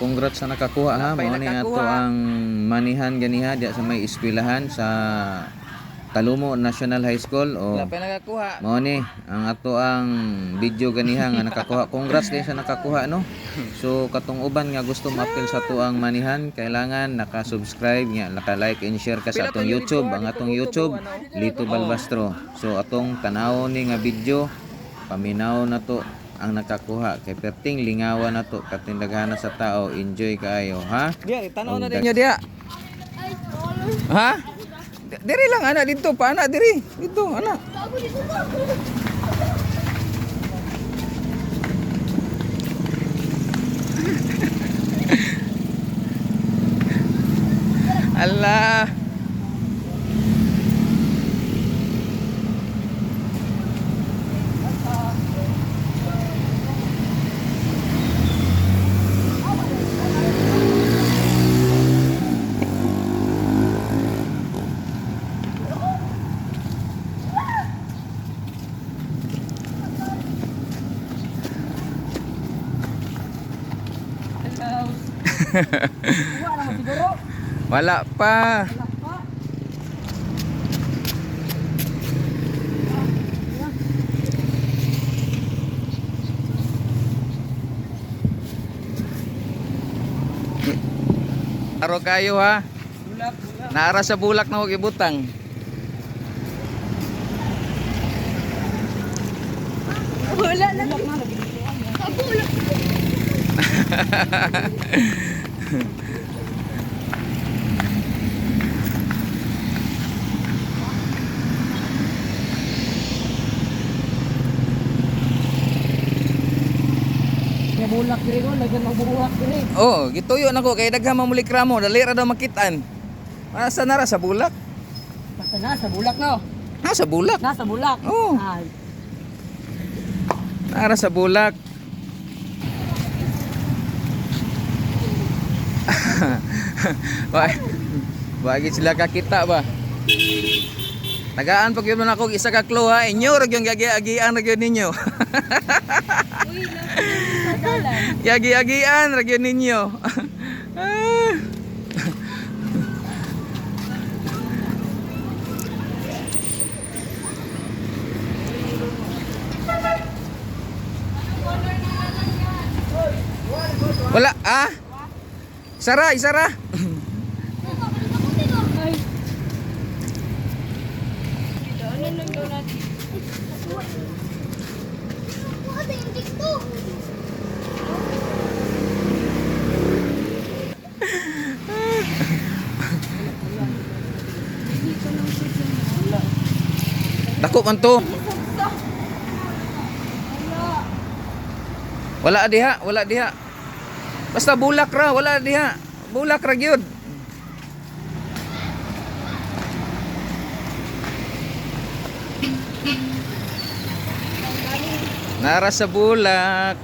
congrats sa nakakuha ha. Mao ni ato ang manihan ganiha diya sa may eskwelahan sa Talumo National High School. O Wala pa nakakuha. mao ni ang ato ang video ganiha nga nakakuha. Congrats din sa nakakuha no. So katong uban nga gusto ma-appeal sa ato ang manihan, kailangan naka-subscribe nga, naka-like and share ka sa atong YouTube, ang atong YouTube Lito Balbastro. So atong tanaw ni nga video, paminaw na to ang nakakuha kay perting lingawan na to katindaghan sa tao, enjoy kaayo ha. Diya, tanaw na din nyo diya. Ha? Diri lang ana dito pa ana diri. Dito ana. Allah. Wala pa. Aro kayo ha. Naara sa bulak na huwag ibutang. Wala na. Kabulak. Bulak diri ko, lagyan ng bulak diri. Oh, gituyo nako kay daghang mamulik ramo, dali ra daw makitaan. Asa na ra sa bulak? Basta nasa bulak no. Nasa bulak. Nasa bulak. Oh. Ay. Nara sa bulak. Bagi sila kakita ba? Tagaan pag yun ako isa ka clue ha. Inyo ra gyud gagi-agian ra gyud ninyo. Uy, lang. Gagi-agian ra gyud ninyo. Wala ah. Isara, isara. Ay. Daanan lang daw natin. Ano yung TikTok? Dako man to. Wala diha, wala diha. Basta bulak ra, wala diha. Bulak ra gyud. Nara sa bulak.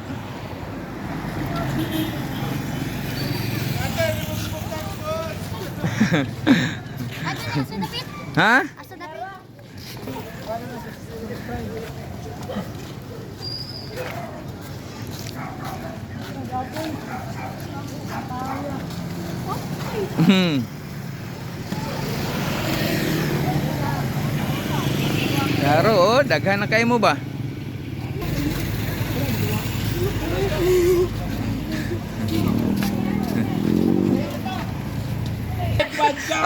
Asa dapit? Ha? Asa dapit? Hmm. Karo, oh, daghan na kayo mo ba?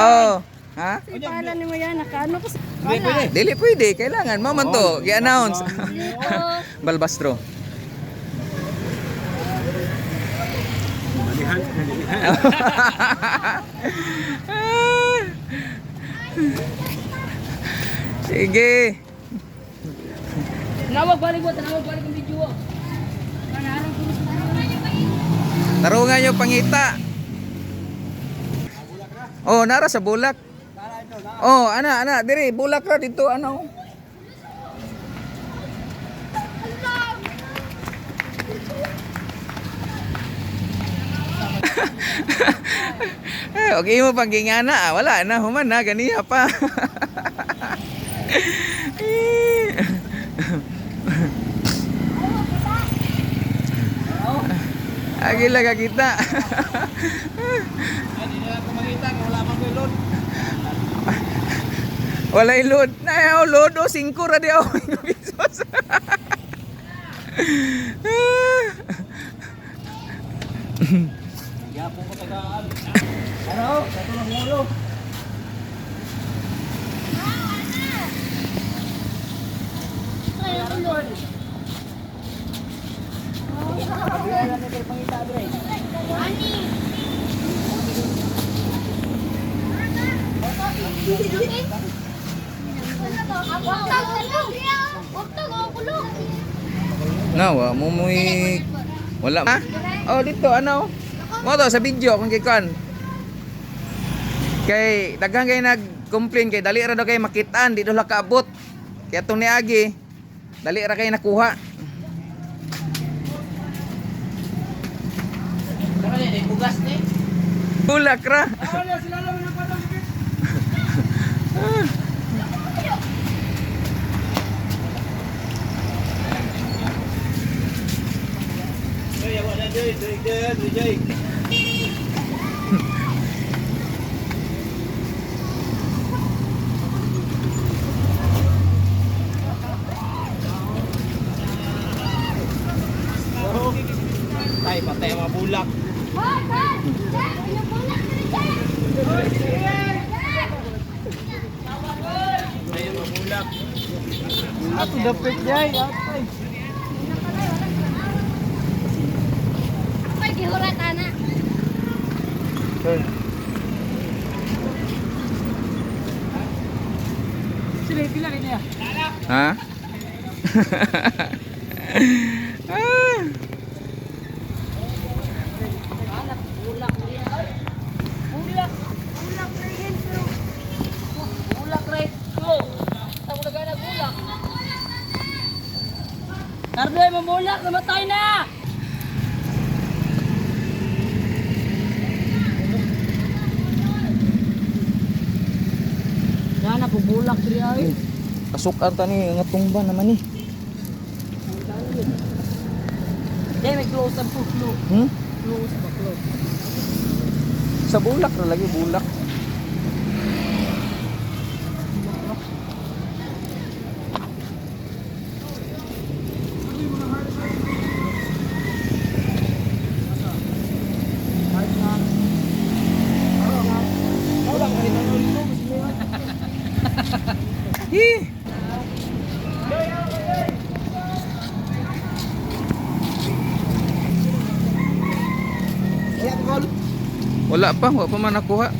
Oh, ha? Para ni mo yan, nakaano ko sa... Dili pwede, kailangan mo man to, gi-announce. Balbastro. Sige. Tinawag balik ang video. Tarungan nyo pangita. Oh, nara sa bulak. Oh, ana, diri, bulak ra dito, ano. Okay mo pang gingana, wala na, human na, ganiya pa. Agi lang kita. Hindi na ako makita kung wala man ko load. Wala load. Na load o 5 ra di ako. Pesos. Yapo ko tagaan. Ano? Kato ng mulo. Nawa mo muy wala ha? Oh dito ano? Mo to sa video kung gikan. Kay daghang kay nag-complain kay dali ra daw kay makitaan di daw la kaabot. Kaya tong niagi dali ra kay nakuha. Bugas ni. Bulak ra. Wala sila lang ng patang. Wala Joy. Tay patay mga bulak. Ayun mga bulak. Ato dapit jay, atay. Pwede hurat anak. Sila pila kanya. Ha? Ah. Bulak right. Go. Tamo na gana bulak. Tarde mamulak, namatay na. Yan ako bulak diri ay. Kasukan ta ni nga tumba naman ni. Dai may close up po flow. Close ba close. Sa bulak ra lagi bulak. Hi. Wala pa man nakuha.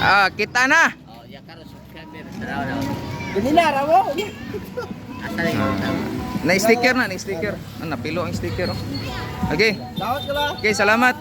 Ah, kita na. Oh, ya karo subscriber sa raw. Bininara mo. Na sticker na, na sticker. Napilo ang sticker. Okay. Dawat ka lang. Okay, salamat.